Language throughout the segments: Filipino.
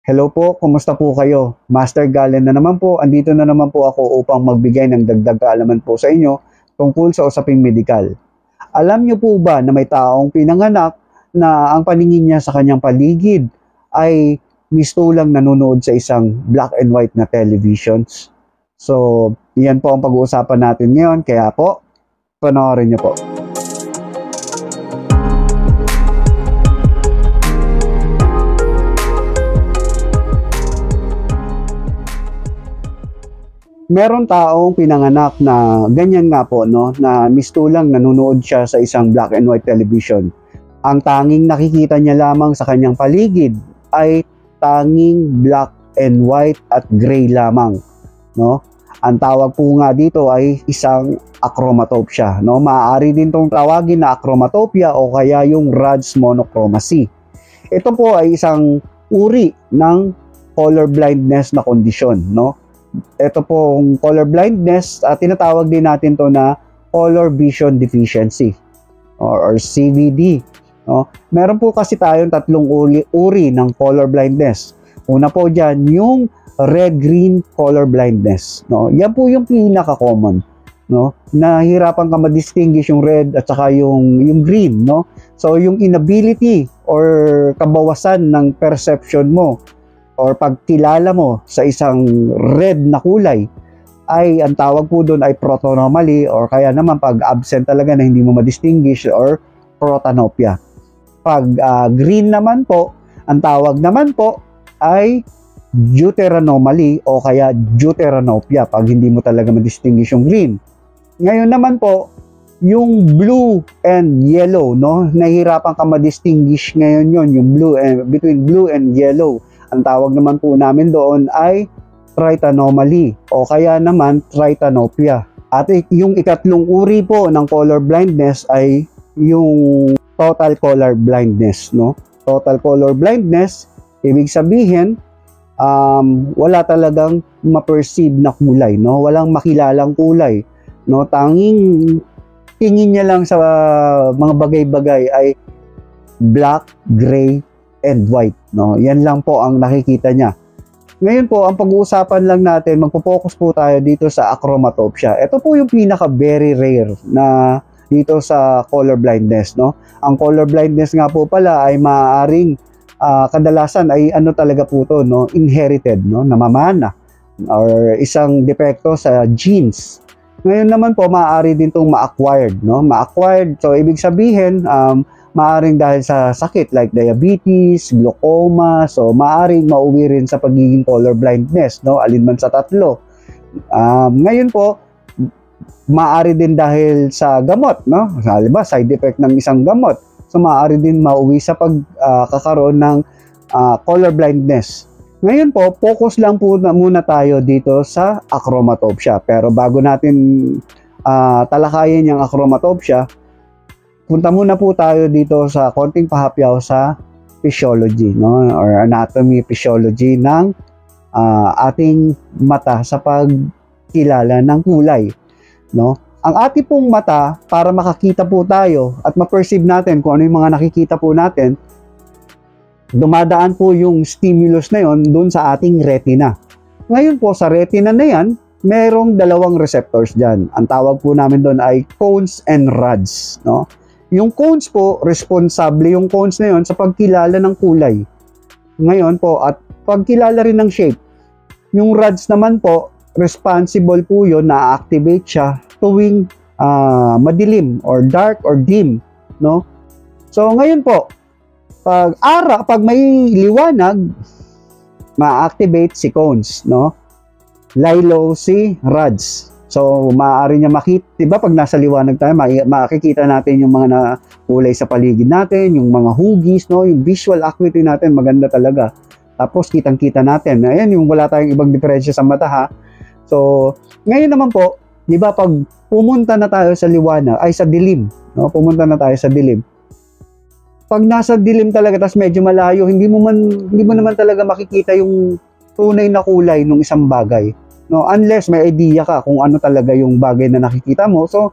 Hello po, kumusta po kayo? Master Galen na naman po, andito na naman po ako upang magbigay ng dagdag kaalaman po sa inyo tungkol sa usaping medikal. Alam niyo po ba na may taong pinanganak na ang paningin niya sa kanyang paligid ay mistulang nanonood sa isang black and white na televisions? So, yan po ang pag-uusapan natin ngayon, kaya po, panoorin niyo po. Meron taong pinanganak na ganyan nga po, no, na mistulang nanonood siya sa isang black and white television. Ang tanging nakikita niya lamang sa kanyang paligid ay tanging black and white at gray lamang, no? Ang tawag po nga dito ay isang achromatopsia, no? Maaari din tong tawagin na achromatopia o kaya yung Rudge monochromacy. Ito po ay isang uri ng color blindness na kondisyon, no? Ito pong color blindness, tinatawag din natin to na color vision deficiency or CVD, no? Meron po kasi tayong tatlong uri ng color blindness. Una po dyan, yung red-green color blindness, no? Yan po yung pinaka-common, no? Nahihirapan ka ma-distinguish yung red at saka yung green, no? So yung inability or kabawasan ng perception mo or pagkilala mo sa isang red na kulay ay ang tawag po doon ay protonomaly or kaya naman pag absent talaga na hindi mo ma-distinguish or protanopia. Pag green naman po, ang tawag naman po ay deuteranomaly o kaya deuteranopia pag hindi mo talaga ma-distinguish yung green. Ngayon naman po, yung blue and yellow, no? Nahihirapan ka ma-distinguish ngayon yon, yung between blue and yellow. Ang tawag naman po namin doon ay tritanomaly o kaya naman tritanopia. At yung ikatlong uri po ng color blindness ay yung total color blindness, no? Total color blindness, ibig sabihin, wala talagang ma-perceive na kulay, no? Walang makilalang kulay, no? Tanging tingin niya lang sa mga bagay-bagay ay black, gray, and white, no? Yan lang po ang nakikita niya. Ngayon po, ang pag-uusapan lang natin, magpo-focus po tayo dito sa achromatopsia. Ito po yung pinaka very rare na dito sa color blindness, no? Ang color blindness nga po pala ay maaaring kadalasan ay ano talaga po to, no? Inherited, no? Namamana or isang depekto sa genes. Ngayon naman po, maaari din itong ma-acquired, no? Ma-acquired, so ibig sabihin, maaring dahil sa sakit like diabetes, glaucoma, so maaring mauwi rin sa pagiging color blindness, no? Alin man sa tatlo. Ngayon po, maaari din dahil sa gamot, no? Halimbawa, side effect ng isang gamot. So maaari din mauwi sa pagkakaroon ng color blindness. Ngayon po, focus lang po muna tayo dito sa achromatopsia. Pero bago natin talakayin yung achromatopsia, punta muna po tayo dito sa konting pahapyaw sa physiology, no? Or anatomy, physiology ng ating mata sa pagkilala ng kulay, no? Ang ating pong mata, para makakita po tayo at ma-perceive natin kung ano yung mga nakikita po natin, dumadaan po yung stimulus na yon doon sa ating retina. Ngayon po, sa retina na yan, merong dalawang receptors dyan. Ang tawag po namin doon ay cones and rods, no? Yung cones po, responsable yung cones na yun sa pagkilala ng kulay. Ngayon po, at pagkilala rin ng shape. Yung rods naman po, responsible po yun, na-activate siya tuwing madilim or dark or dim, no? So ngayon po, pag may liwanag, ma-activate si cones, no? Lilo si rods. So, maaari niya makita, diba pag nasa liwanag tayo, makikita natin yung mga kulay sa paligid natin, yung mga hugis, no? Yung visual acuity natin, maganda talaga. Tapos, kitang-kita natin. Ayan, yung wala tayong ibang diferensya sa mata, ha? So, ngayon naman po, diba pag pumunta na tayo sa liwanag, ay sa dilim, no? Pumunta na tayo sa dilim. Pag nasa dilim talaga, tas medyo malayo, hindi mo naman talaga makikita yung tunay na kulay ng isang bagay. No, unless may idea ka kung ano talaga yung bagay na nakikita mo, so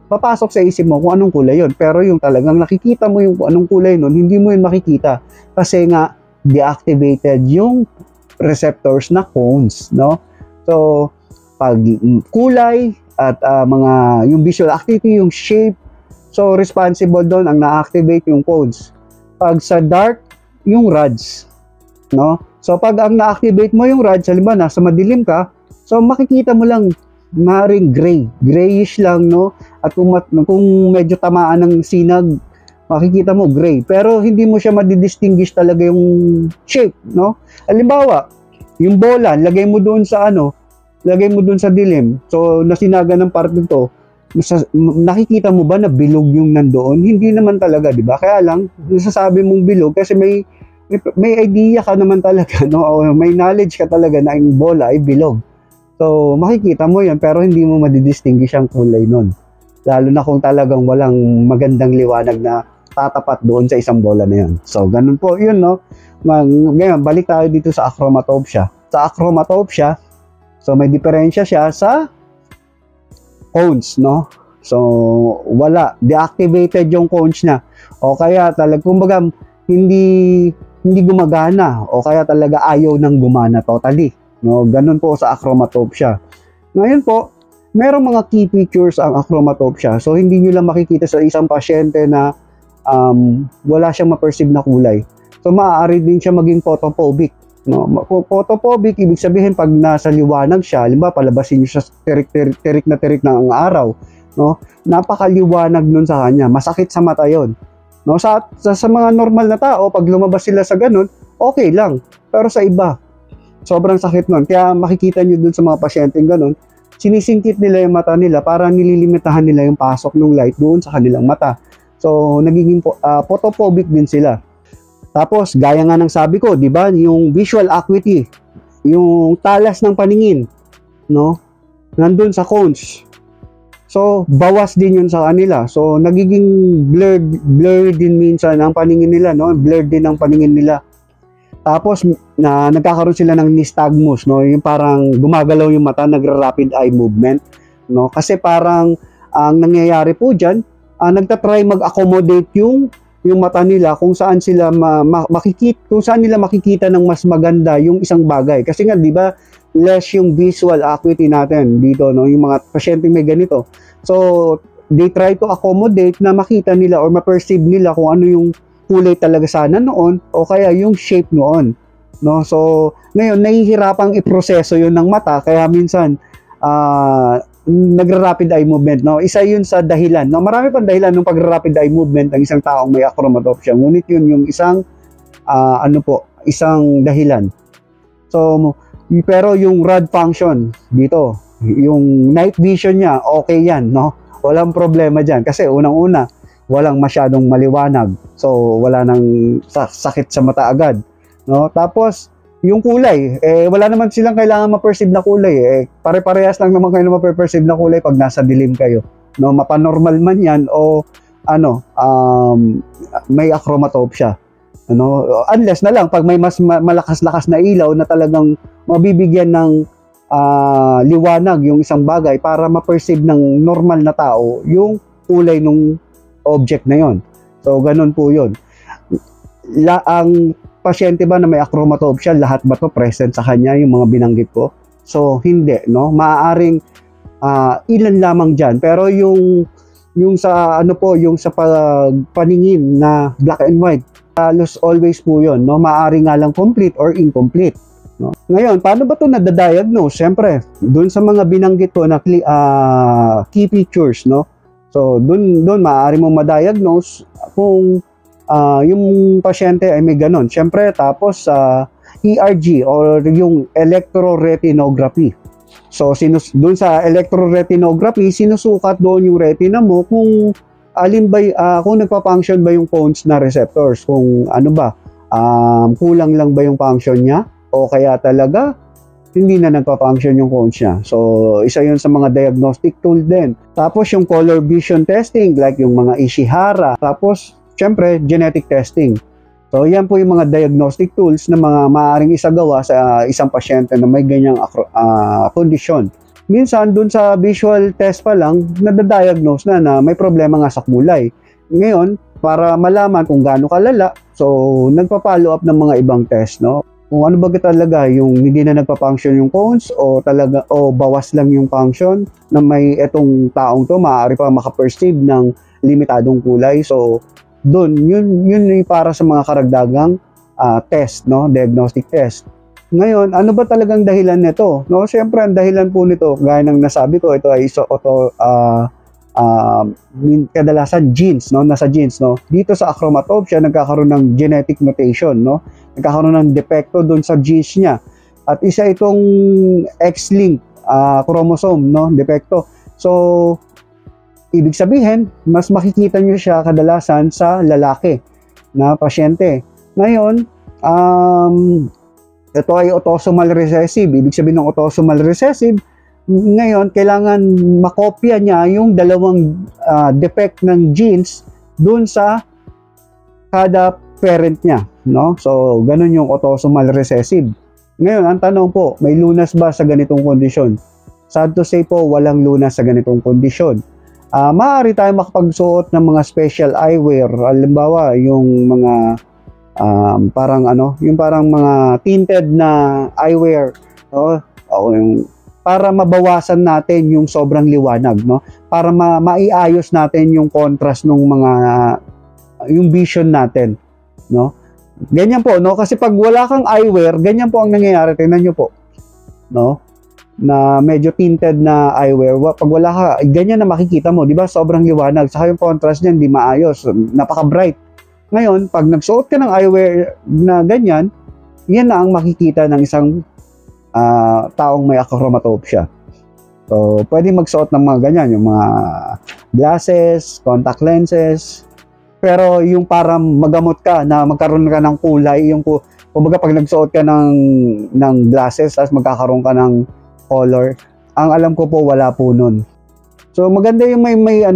papasok sa isip mo kung anong kulay yon. Pero yung talagang nakikita mo yung kung anong kulay nun, hindi mo yun makikita kasi nga deactivated yung receptors na cones, no? So, pag kulay at yung visual activity, yung shape, so responsible doon ang na-activate yung cones. Pag sa dark, yung rods, no? So, pag ang na-activate mo yung rods, halimbawa nasa madilim ka, so makikita mo lang maring grayish lang, no? At kung medyo tamaan ng sinag, makikita mo gray, pero hindi mo siya madidistinguish talaga yung shape, no? Halimbawa, yung bola, lagay mo doon sa dilim. So, nasinaga ng part nito, nakikita mo ba na bilog yung nandoon? Hindi naman talaga, di ba? Kaya lang, nasasabi mong bilog kasi may idea ka naman talaga, no? O may knowledge ka talaga na yung bola ay bilog. So, makikita mo yan, pero hindi mo madidistinguish ang kulay nun. Lalo na kung talagang walang magandang liwanag na tatapat doon sa isang bola na yun. So, ganun po yun, no? Ngayon, balik tayo dito sa achromatopsia. Sa achromatopsia, so may diferensya siya sa cones, no? So, wala. Deactivated yung cones niya. O kaya kumbaga, hindi gumagana. O kaya talaga ayaw nang gumana totally. No? Ganun po sa achromatopsia. Ngayon po, merong mga key features ang achromatopsia. So, hindi nyo lang makikita sa isang pasyente na wala siyang ma-perceive na kulay. So, maaari din siya maging photophobic. No? Photophobic, ibig sabihin, pag nasa liwanag siya, halimbawa, palabasin nyo siya tirik na ng araw. No? Napakaliwanag nun sa kanya. Masakit sa mata yon. No? Sa mga normal na tao, pag lumabas sila sa ganun, okay lang. Pero sa iba, sobrang sakit nun. Kaya makikita nyo dun sa mga pasyenteng ganun, sinisingkit nila yung mata nila para nililimitahan nila yung pasok ng light doon sa kanilang mata. So, nagiging photophobic din sila. Tapos, gaya nga ng sabi ko, di ba, yung visual acuity, yung talas ng paningin, no? Nandun sa cones. So, bawas din yun sa kanila. So, nagiging blurred din minsan ang paningin nila, no? Blurred din ang paningin nila. Tapos, nagkakaroon sila ng nystagmus, no? Yung parang gumagalaw yung mata, nagra-rapid eye movement, no? Kasi parang ang nangyayari po dyan, nagtatry mag-accommodate yung mata nila kung saan sila makikita ng mas maganda yung isang bagay. Kasi nga, di ba, less yung visual acuity natin dito, no? Yung mga pasyente may ganito. So, they try to accommodate na makita nila or ma-perceive nila kung ano yung kulay talaga sana noon o kaya yung shape noon, no? So, ngayon, nahihirapang iproseso yun ng mata, kaya minsan, nagra-rapid eye movement, no? Isa yun sa dahilan, no? Marami pang dahilan ng pag-rapid eye movement ng isang taong may achromatopsia. Ngunit yun yung isang isang dahilan. So, pero yung rod function dito, yung night vision niya, okay yan, no? Walang problema diyan kasi unang-una, walang masyadong maliwanag. So, wala nang sakit sa mata agad, no? Tapos yung kulay, wala naman silang kailangan ma-perceive na kulay. Pare-parehas lang naman kayo na ma-perceive na kulay pag nasa dilim kayo. No, mapanormal man yan o may achromatopsia. Ano, unless na lang pag may mas malakas-lakas na ilaw na talagang mabibigyan ng liwanag yung isang bagay para ma-perceive ng normal na tao yung kulay ng object na yon. So, ganun po yun. Ang pasyente ba na may achromatopsia, lahat ba to present sa kanya yung mga binanggit ko? So, hindi, no? Maaaring ilan lamang dyan. Pero yung sa yung sa paningin na black and white, halos always po yun, no? Maaaring nga lang complete or incomplete, no? Ngayon, paano ba to nadadiagnose? Siyempre, dun sa mga binanggit ko na key features, no? So, dun maaari mo ma-diagnose kung yung pasyente ay may ganon. Siyempre, tapos ERG or yung electroretinography. So, dun sa electroretinography, sinusukat doon yung retina mo kung kung nagpa-function ba yung cones na receptors, kung ano ba, kulang lang ba yung function niya o kaya talaga hindi na nagpa-function yung cones niya. So, isa yun sa mga diagnostic tool din. Tapos, yung color vision testing, like yung mga Ishihara. Tapos, syempre, genetic testing. So, yan po yung mga diagnostic tools na mga maaaring isagawa sa isang pasyente na may ganyang kondisyon. Minsan, dun sa visual test pa lang, nadadiagnose na may problema nga sa kulay. Ngayon, para malaman kung gaano kalala, So, nagpa-follow up ng mga ibang test, no? Kung ano ba talaga yung hindi na nagpa-function yung cones o talaga o bawas lang yung function na may etong taong to maaari pa maka-perceive ng limitadong kulay. So, yun yung para sa mga karagdagang test, no? Diagnostic test. Ngayon, ano ba talagang dahilan nito? No, siyempre ang dahilan po nito, gaya ng nasabi ko, ito ay kadalasan genes, no, nasa genes, no. Dito sa achromatopsia nagkakaroon ng genetic mutation, no. Nagkakaroon ng depekto doon sa genes niya. At isa itong X-linked chromosome, no, depekto. So ibig sabihin, mas makikita niyo siya kadalasan sa lalaki na pasyente. Ngayon, ito ay autosomal recessive. Ibig sabihin ng autosomal recessive, ngayon, kailangan makopya niya yung dalawang defect ng genes dun sa kada parent niya, no? So, ganun yung autosomal recessive. Ngayon, ang tanong po, may lunas ba sa ganitong kondisyon? Sad to say po, walang lunas sa ganitong kondisyon. Maaari tayo makapagsuot ng mga special eyewear. Halimbawa, yung mga parang mga tinted na eyewear, no? O yung para mabawasan natin yung sobrang liwanag, no? Para maiayos natin yung contrast ng yung vision natin, no? Ganyan po, no? Kasi pag wala kang eyewear, ganyan po ang nangyayari. Tingnan niyo po, no? Na medyo tinted na eyewear. Pag wala ka, ganyan na makikita mo, di ba? Sobrang liwanag. Saka yung contrast niya hindi maayos, napaka-bright. Ngayon, pag nagsuot ka ng eyewear na ganyan, yan na ang makikita ng isang taong may achromatopsia. So, pwede magsuot ng mga ganyan, yung mga glasses, contact lenses. Pero yung para magamot ka na magkaroon ka ng kulay, yung kumbaga pag nagsuot ka ng glasses, tapos magkakaroon ka ng color, ang alam ko po wala po nun. So, maganda yung may mga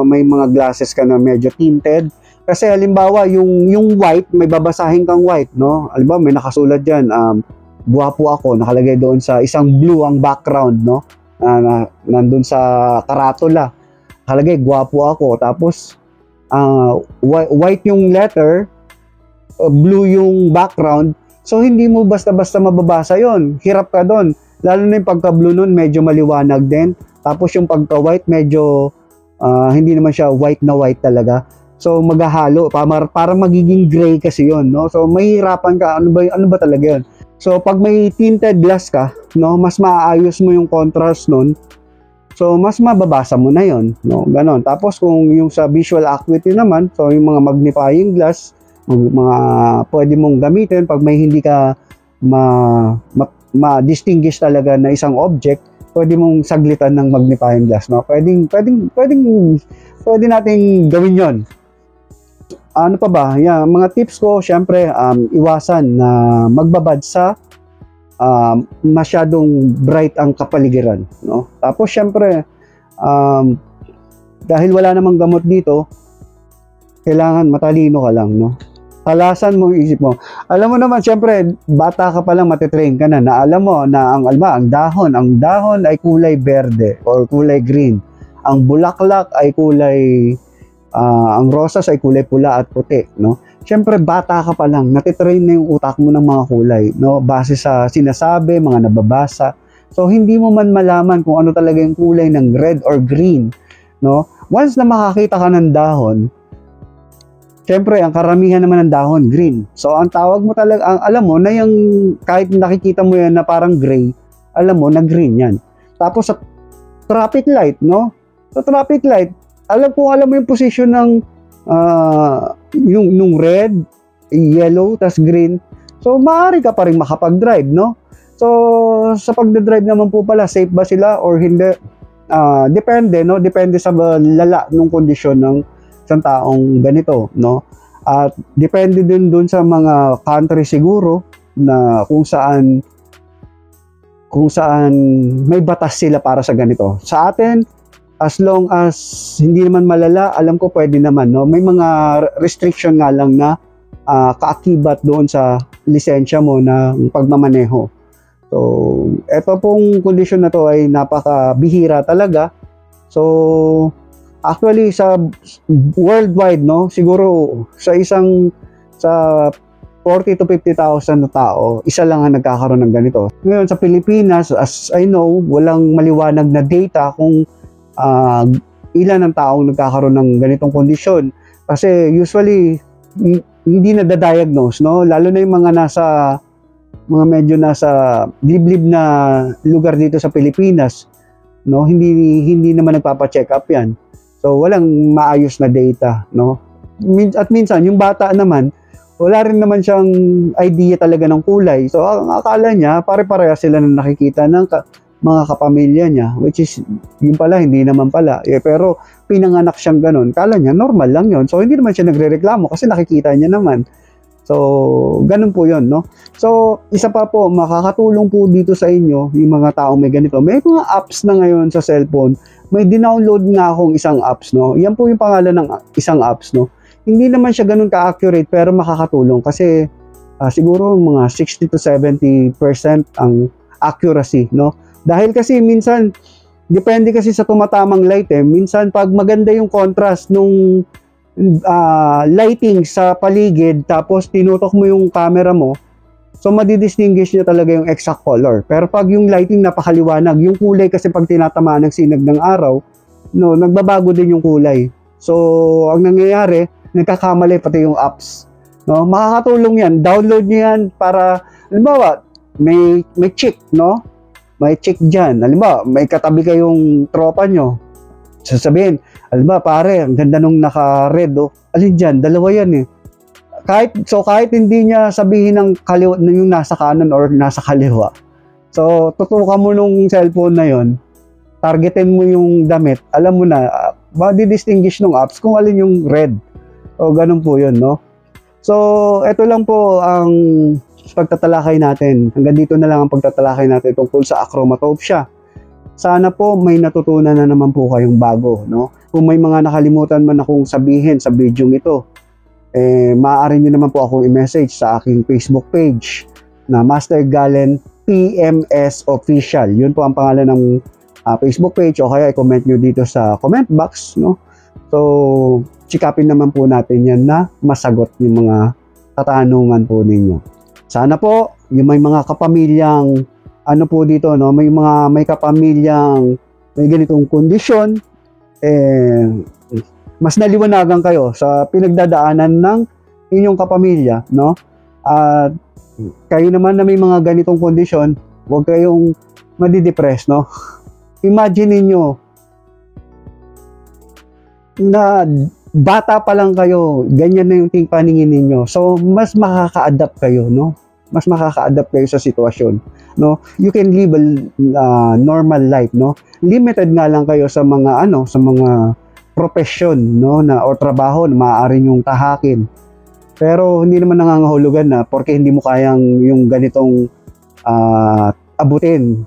may mga glasses ka na medyo tinted. Kasi halimbawa, yung white, may babasahin kang white, no? Halimbawa, may nakasulat dyan, guwapo ako, nakalagay doon sa isang blue ang background, no? Nandun sa karatula, nakalagay, guwapo ako. Tapos, white yung letter, blue yung background, so hindi mo basta-basta mababasa yon. Hirap ka doon. Lalo na yung pagka-blue nun, medyo maliwanag din. Tapos yung pagka-white, medyo, hindi naman siya white na white talaga. So maghahalo para magiging gray kasi 'yon, no? So mahihirapan ka, ano ba talaga 'yon? So pag may tinted glass ka, no, mas maaayos mo yung contrast nun. So mas mababasa mo na 'yon, no? Ganon. Tapos kung yung sa visual acuity naman, so yung mga magnifying glass, mga pwede mong gamitin pag may hindi ka ma-distinguish talaga na isang object, pwede mong saglitan ng magnifying glass, no? Pwede nating gawin 'yon. Ano pa ba? Yeah, mga tips ko, syempre, iwasan na magbabad sa masyadong bright ang kapaligiran, no? Tapos, syempre, dahil wala namang gamot dito, kailangan matalino ka lang, no? Talasan mo yung isip mo. Alam mo naman, syempre, bata ka pa lang, matitrain ka na alam mo na ang dahon ay kulay berde or kulay green. Ang bulaklak ay kulay ang rosas ay kulay pula at puti, no? Siyempre, bata ka pa lang, natitrain na yung utak mo ng mga kulay, no? Base sa sinasabi, mga nababasa. So, hindi mo man malaman kung ano talaga yung kulay ng red or green, no? Once na makakita ka ng dahon, siyempre, ang karamihan naman ng dahon, green. So, ang tawag mo talaga, alam mo na yung, kahit nakikita mo yan na parang gray, alam mo na green yan. Tapos, sa traffic light, no? Sa traffic light, alam mo yung position ng yung red, yellow, tas green. So, maaari ka pa rin makapag-drive, no? So, sa pagdadrive naman po pala, safe ba sila or hindi? Depende, no? Depende sa lala ng kondisyon ng isang taong ganito, no? At depende din dun sa mga country siguro na kung saan may batas sila para sa ganito. Sa atin, as long as hindi naman malala, alam ko pwede naman, no? May mga restriction nga lang na kaakibat doon sa lisensya mo na pagmamaneho. So, eto pong kondisyon na to ay napakabihira talaga. So, Actually, sa worldwide, no, siguro sa 40 to 50,000 na tao, isa lang ang nagkakaroon ng ganito. Ngayon, sa Pilipinas, as I know, walang maliwanag na data kung ilan ang taong nagkakaroon ng ganitong kondisyon. Kasi usually, hindi na-diagnose, no? Lalo na yung mga medyo nasa liblib na lugar dito sa Pilipinas, no? Hindi naman nagpapa-check up 'yan. So walang maayos na data, no? At minsan yung bata naman, wala rin naman siyang idea talaga ng kulay. So ang akala niya, pare-pareha sila na nakikita ng mga kapamilya niya, which is yun pala, hindi naman pala. Pero pinanganak siyang ganun. Kala niya normal lang yun. So hindi naman siya nagrereklamo kasi nakikita niya naman. So, ganun po yun, no? So, isa pa po, makakatulong po dito sa inyo, yung mga taong may ganito. May mga apps na ngayon sa cellphone. May dinownload nga akong isang apps, no? Yan po yung pangalan ng isang apps, no? Hindi naman siya ganun ka-accurate, pero makakatulong kasi siguro mga 60 to 70% ang accuracy, no? Dahil kasi minsan, depende kasi sa tumatamang light, minsan pag maganda yung contrast nung lighting sa paligid, tapos tinutok mo yung camera mo, so madidistinguish niya talaga yung exact color. Pero pag yung lighting napakaliwanag, yung kulay kasi pag tinatamaan ng sinag ng araw, no, nagbabago din yung kulay. So ang nangyayari, nagkakamali pati yung apps, no? Makakatulong yan, download niyo yan para, halimbawa, may chick, no? May chick dyan, halimbawa, may katabi kayong tropa nyo, sasabihin, halimbawa, pare, ang ganda nung naka-red, oh. Alin dyan? Dalawa yan eh. Kahit hindi niya sabihin ng kaliwa, yung nasa kanan or nasa kaliwa. So, tutukan mo nung cellphone na yon, targetin mo yung damit, alam mo na, ma-distinguish ng apps kung alin yung red. O, ganun po yun, no? So, eto lang po ang pagtatalakay natin. Hanggang dito na lang ang pagtatalakay natin tungkol sa achromatopsia. Sana po may natutunan na naman po kayong bago, no? Kung may mga nakalimutan man akong sabihin sa video ito, maaari nyo naman po akong i-message sa aking Facebook page na Master Galen PMS Official. Yun po ang pangalan ng Facebook page, o kaya i-comment nyo dito sa comment box, no? So, chikapin naman po natin yan na masagot yung mga katanungan po ninyo. Sana po, yung may mga kapamilyang ano po dito, no, may kapamilyang may ganitong kondisyon, mas naliwanagan kayo sa pinagdadaanan ng inyong kapamilya, no? At kayo naman na may mga ganitong kondisyon, huwag kayong madidepress, no? Imagine niyo na bata pa lang kayo, ganyan na yung paningin ninyo. So mas makaka-adapt kayo, no? Mas makaka-adapt kayo sa sitwasyon, no? You can live a normal life, no? Limited nga lang kayo sa mga sa mga profession, no, na o trabaho na maaari nyong tahakin. Pero hindi naman nangangahulugan na porque hindi mo kayang yung ganitong abutin,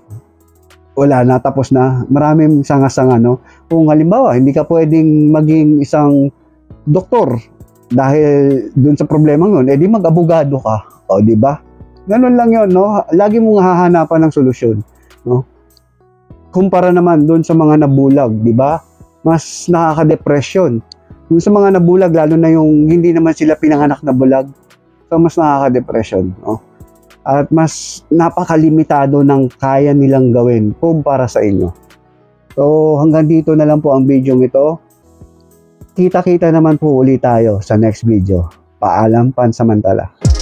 wala na, tapos na. Maraming sanga-sanga, no? Kung halimbawa hindi ka pwedeng maging isang doktor dahil dun sa problema yun, edi mag-abogado ka, o di ba? Ganun lang yun, no? Lagi mong hahanapan ng solusyon, no? Kumpara naman doon sa mga nabulag, di ba? Mas nakaka-depression. Yung sa mga nabulag, lalo na yung hindi naman sila pinanganak na bulag, so mas nakaka-depression, no? At mas napakalimitado ng kaya nilang gawin kumpara sa inyo. So hanggang dito na lang po ang video ito. Kita-kita naman po ulit tayo sa next video. Paalam pansamantala.